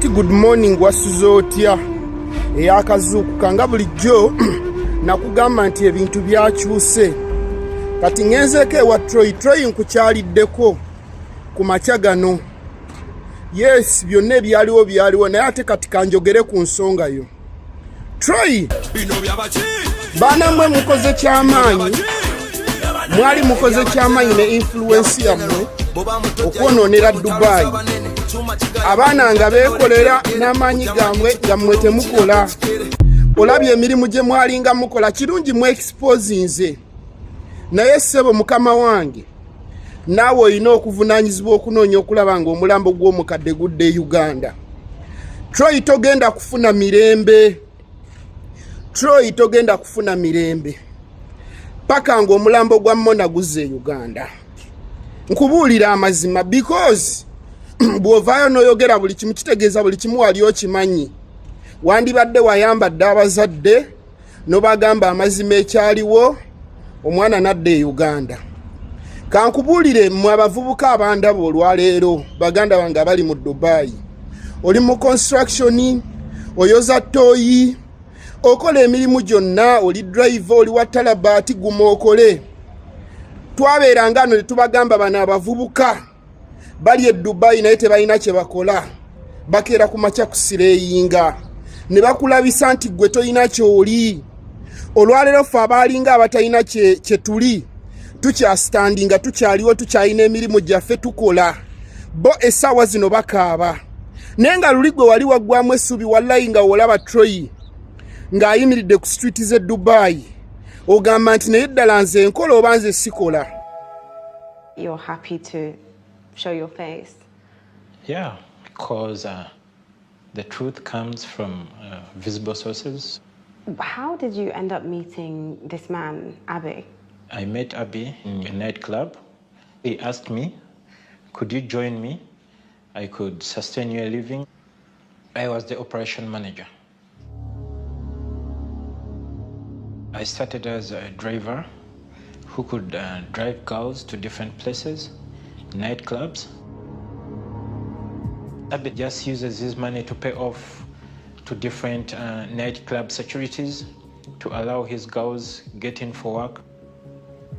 Good morning wasuze otya eyakazuukuka nga bulijjo nakugamba nti ebintu byakyuse kati ngenzeeko ewa Troy nkukyaliddeko ku makya gano. Yes, byonna ebyaliwo naye ate kati kanjogere ku nsonga yo. Troy, baana mmwe mukoze kyamaanyi, mwali mukoze kyamaanyi ne influence yammwe okwonoonera Dubai. Abaana nga beekolera n'amaanyi gammwe temukola. Olabye emirimu gye mwalinga mukola kirungi mu expose nze. Naye ssebo mukama wange, naawe olina okuvunaanyizibwa okunoonya okulaba ng'omulambo gw'omukadde gudde Uganda. Troy togenda kufuna mirembe. Troy togenda kufuna mirembe. Paka ng'omulambo gwa Mona guzze Uganda. Nkubuulira amazima because bw'ovaayo n'oyogera buli kimu kitegeeza buli kimu wali okimanyi. Wandibadde wayambadde abazadde n'obagamba amazima ekyaliwo, omwana nadde e Uganda. Kankubuulire mmwe abavubuka abandaba olwaleero, baganda bange abali mu Dubai. Oli mu construction, oyoza ttooyi, okola emirimu gyonna, oli driver, oli wa talabaati, guma okole. Twabeeranga no ne tubagamba bano abavubuka bali e Dubai naye tebalina kye bakola. Bakeera ku makya kusireyinga. Ne bakulabisa nti gwe toyina ky'oli. Olwaleero ffe abaalinga abatalina kye tuli, tukyastandinga, tukyaliwo, tukyalina emirimu gyaffe tukola. Bo essaawa zino bakaaba. Naye nga luli gwe wali waggwamu essuubi wallayi nga olaba Troy ng'ayimiridde ku street z'e Dubai, ogamba nti naye ddala nze nkola oba nze sikola. You're happy to show your face? Yeah, because the truth comes from visible sources. How did you end up meeting this man, Abbey? I met Abbey in a nightclub. He asked me, could you join me? I could sustain your living. I was the operation manager. I started as a driver who could drive girls to different places, nightclubs. Abbey just uses his money to pay off to different nightclub securities to allow his girls get in for work.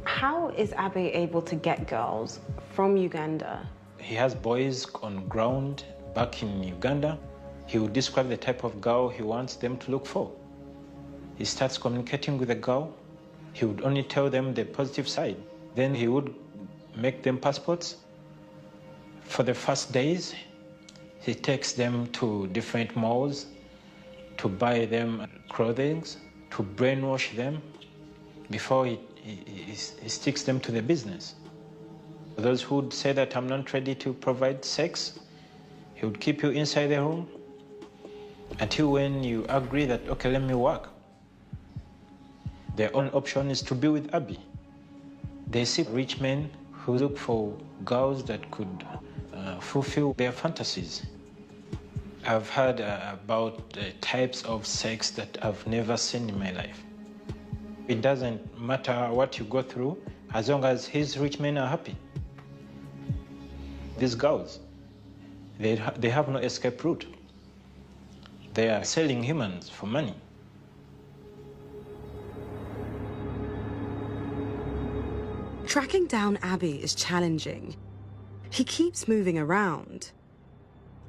How is Abbey able to get girls from Uganda? He has boys on ground back in Uganda. He will describe the type of girl he wants them to look for. He starts communicating with the girl. He would only tell them the positive side. Then he would make them passports. For the first days, he takes them to different malls to buy them clothing, to brainwash them before he sticks them to the business. Those who would say that I'm not ready to provide sex, he would keep you inside the room until when you agree that, okay, let me work. Their only option is to be with Abbey. They see rich men who look for girls that could fulfill their fantasies. I've heard about types of sex that I've never seen in my life. It doesn't matter what you go through, as long as his rich men are happy. These girls, they have no escape route. They are selling humans for money. Tracking down Abbey is challenging. He keeps moving around.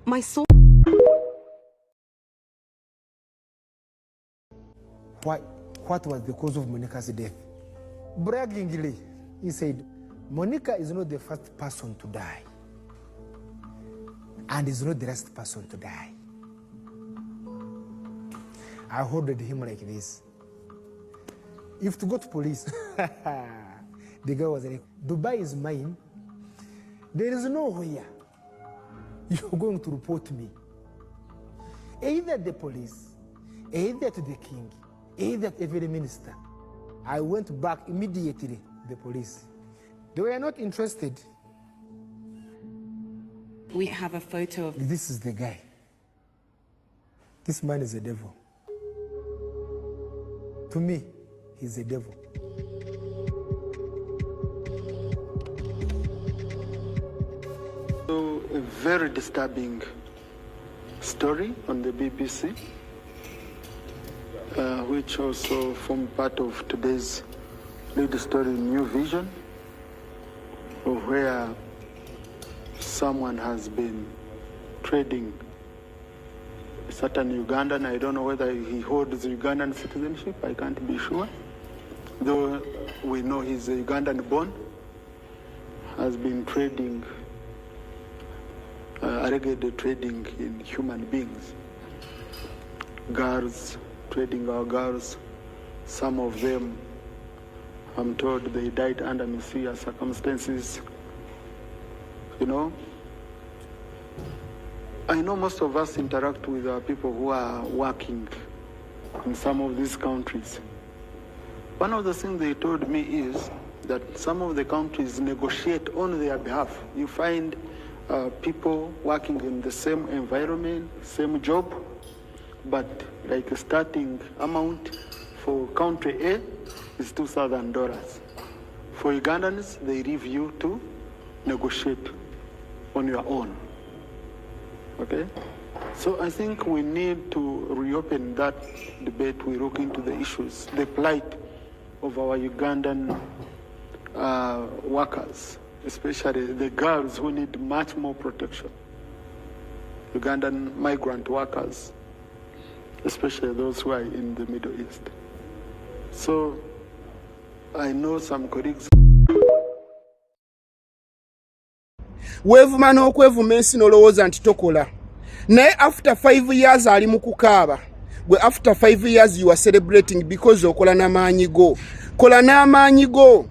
My soul. What was the cause of Monica's death? Braggingly, he said, Monica is not the first person to die, and is not the last person to die. I ordered him like this. If to go to police, the guy was like, Dubai is mine. There is nowhere you're going to report me. Either the police, either to the king, either to every minister. I went back immediately, the police. They were not interested. We have a photo of... This is the guy. This man is a devil. To me, he's a devil. So, very disturbing story on the BBC, which also formed part of today's lead story, New Vision, of where someone has been trading a certain Ugandan. I don't know whether he holds Ugandan citizenship, I can't be sure. Though we know he's a Ugandan born, has been trading, allegedly trading in human beings. Girls, trading our girls. Some of them, I'm told, they died under mysterious circumstances. You know, I know most of us interact with our people who are working in some of these countries. One of the things they told me is that some of the countries negotiate on their behalf. You find people working in the same environment, same job, but like a starting amount for country A is $2,000. For Ugandans, they leave you to negotiate on your own. Okay? So I think we need to reopen that debate. We look into the issues, the plight of our Ugandan workers, especially the girls who need much more protection. Ugandan migrant workers, especially those who are in the Middle East. So I know some colleagues. Wevuma n'okwevuma ensi n'olowooza nti tokola. Naye after 5 years ali mu kukaaba. Gwe after 5 years you are celebrating because okola n'amaanyi go. Kola n'amaanyi go.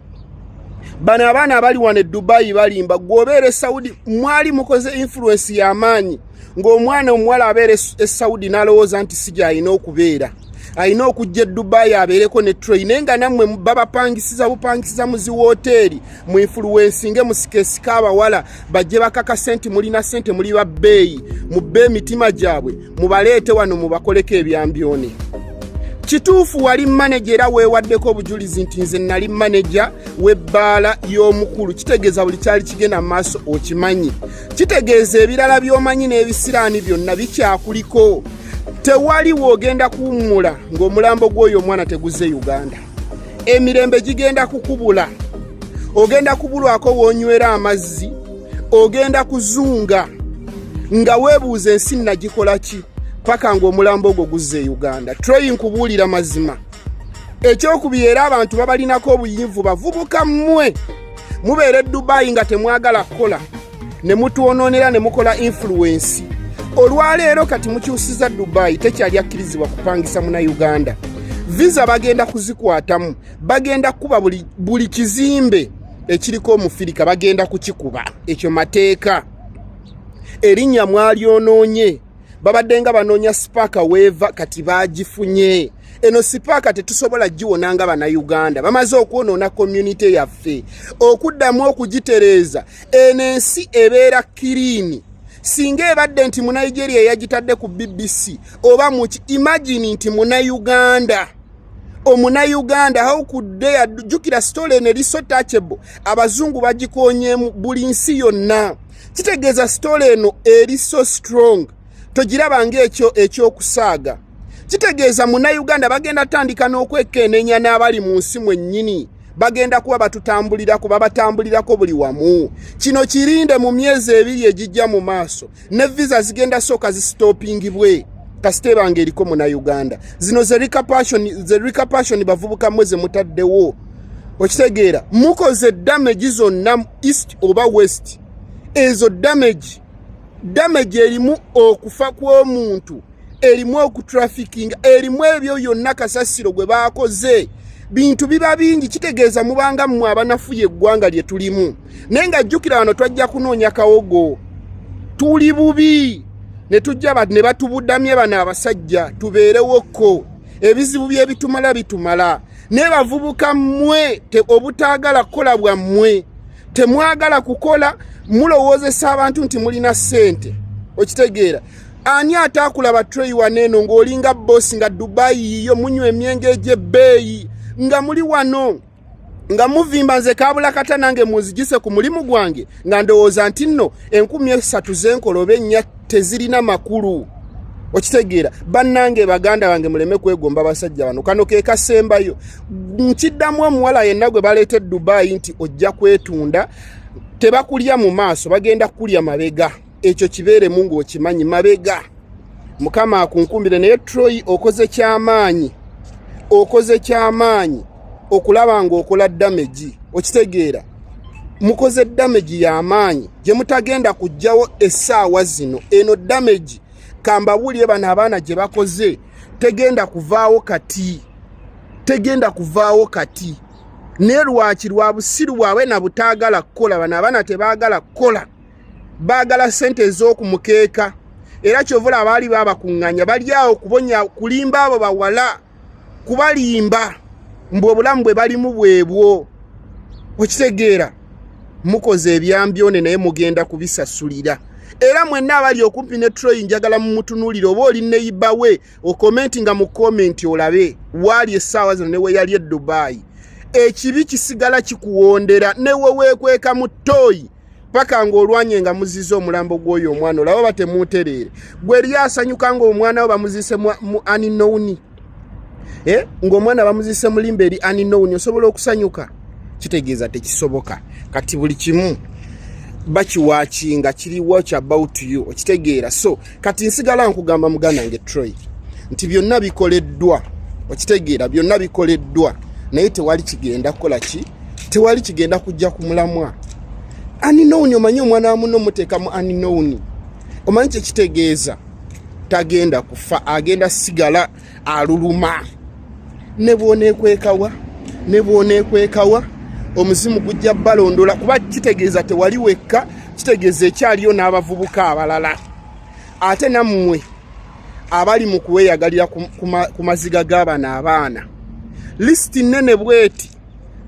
Bano abaana abali wano e Dubai balimba gw'obeera Saudi mwali mukoze influence y'amaanyi ng'omwana omuwala abeera e Saudi n'alowooza nti sija alina okubeera. Alina okujja e Dubai abeereko ne train nga nammwe babapangisiza bupangisiza mu zi woteeri mu influencinge musikesika abawala bajje bakaka sente mulina sente muli ba bbeeyi mubbe emitima gyabwe mubaleete wano mubakoleko ebyambyone. Kituufu wali manager era weewaddeko obujulizi nti nze nali manager w'ebbaala y'omukulu. Kitegeeza buli kyali kigenda maaso okimanyi. Kitegeeza ebirala by'omanyi n'ebisiraani byonna bikyakuliko. Tewali wogenda kuwummula ng'omulambo gw'oyo omwana teguze Uganda. Emirembe gigenda kukubula. Ogenda kubulwako w'onywera amazzi. Ogenda kuzunga nga weebuuza ensi nagikola ki paka ng'omulambo ogwo guzze Uganda. Troy nkubuulira mazima. Ekyokubiri era abantu babalinako obuyinvu bavubuka mmwe. Mubeere Dubai nga temwagala kukola. Ne mutuwonoonera ne mukola influence. Olwaleero kati mukyusiza Dubai tekyali akkirizibwa kupangisa muna Uganda. Visa bagenda kuzikwatamu. Bagenda kuba buli kizimbe ekiriko omufirika bagenda kukikuba. Ekyo mateeka. Erinnya mwalyonoonye. Babadde nga banoonya sipaaka weeva kati baagifunye. Eno sipaaka tetusobola giwonanga bana Uganda. Bamaze okwonoona community yaffe. Okuddamu okugitereeza. Eno ensi ebeera kiriini. Singa ebadde nti mu Nigeria yagitadde ku BBC oba muki imagine nti mu Uganda. Omuna Uganda how could they jukira story ne liso touchable. Abazungu bagikonyeemu buli nsi yonna. Kitegeeza story eno eri so strong. Togiraba ekyokusaaga. Kitegeeza mu Uganda bagenda tandika n'okwekenneenya n'abali mu nsi mwennyini. Bagenda kuba batutambulirako babatambulirako buli wamu. Kino kirinde mu myezi 2 egijja mu maaso. Ne visa zigenda soka zistopingibwe. Kasite bange eriko mu Uganda. Zino ze repercussion bavubuka mweze mutaddewo. Okitegeera mukoze damage zonna east oba west. Ezo damage erimu okufa kw'omuntu, erimu okutrafficking, erimu ebyo yonna kasasiro gwe baakoze. Bintu biba bingi kitegeeza mubanga mmwe abanafuye eggwanga lye tulimu. Naye nga jjukira wano twajja kunoonya kawogo. Tuli bubi. Ne tujja ne batubuddamye bano abasajja tubeerewokko. Ebizibu byebitumala bitumala. Ne bavubuka mmwe obutaagala kukola bwammwe. Temwagala kukola mulowoozesa abantu nti mulina ssente. Okitegeera. Ani ataakulaba Troy waneeno ng'olinga boss nga Dubai yo munywa emyenge egy'ebbeeyi. Nga muli wano nga muvimba nze kabula kata nange muzigise ku mulimu gwange nga ndowooza nti nno 3,000 z'enkolobe nnya tezirina makulu. okitegeera bannange baganda bange muleme kwegomba basajja bano kano ke kasembayo nkiddamu omuwala yenna gwe baleete Dubai nti ojja kwetunda tebakulya mu maaso bagenda kulya mabega ekyo kibeere mungu okimanyi mabega mukama akunkumbire naye Troy okoze kyamaanyi okulaba nga okola damage okitegeera mukoze damage y'amaanyi gye mutagenda kujjawo essaawa zino eno damage kambawulire bano abaana gye bakoze tegenda kuvaawo kati ne lwaki lwa busiru bwabwe na butaagala kukola bano abaana tebaagala kukola baagala sente ez'okumukeeka era kyovula abaali babakuŋŋanya bali awo kubonya kulimba abo bawala kubalimba mbwe obulamu bwe balimu bwebwo okitegeera mukoze ebyambyone naye mugenda kubisasulira era mwenna abali okumpi ne Troy njagala mumutunuulire oba oli neighbor we okomenti nga mu comment olabe waali essaawa zino ne we yali e Dubai ekibi kisigala kikuwondera ne we weekweka mu toyi paka ng'olwanye nga muzize omulambo gw'oyo omwana olaba batemuutereere gwe lyasanyuka ng'omwana we bamuzise mu unknown ng'omwana bamuzise mulimba eri unknown osobola okusanyuka kitegeeza tekisoboka kati buli kimu bakiwaakinga kiri watch about you okitegeera so kati nsigala nkugamba muganda nge Troy nti byonna bikoleddwa okitegeera byonna bikoleddwa naye tewali kigenda kukola ki tewali kigenda kujja ku mulamwa unknown omanyi omwana wa muno muteeka mu unknown omanyi kye kitegeeza tagenda kufa agenda sigala aluluma ne bwoneekwekawa omuzimu gujja balondola kuba kitegeeza tewali wekka kitegeeza ekyaliyo n'abavubuka abalala ate nammwe abali mu kuweeyagalira ku maziga g'abana abaana lisiti nnene bweti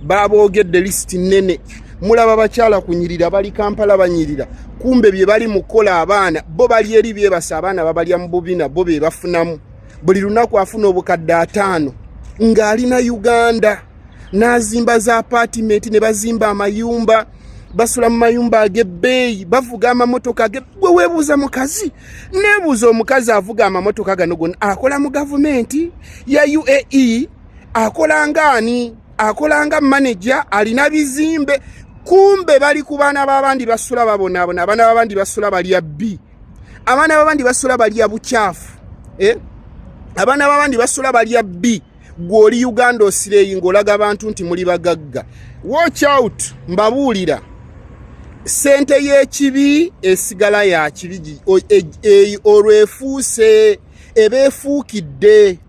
baboogedde lisiti nnene mulaba bakyala kunyirira bali Kampala banyirira kumbe bye bali mukola abaana bo bali eri byebasa abaana babalya mu bubina bo be bafunamu buli lunaku afuna obukadde 5 ng'alina Uganda nazimba za apartment ne bazimba amayumba basula mu mayumba ag'ebbeeyi bavuga amamotoka gwe weebuuza mukazi neebuuza omukazi avuga amamotoka gano gonna akola mu gavumenti ya UAE akola ngaani akola nga manager alina bizimbe kumbe bali ku baana b'abandi basula babonaabona abaana b'abandi basula balya bbi abaana b'abandi basula balya bukyafu abaana b'abandi basula balya bbi gw'oli Uganda osireeyi ng'olaga abantu nti muli bagagga watch out mbabuulira sente y'ekibi esigala ya kibi olwefuuse eba efuukidde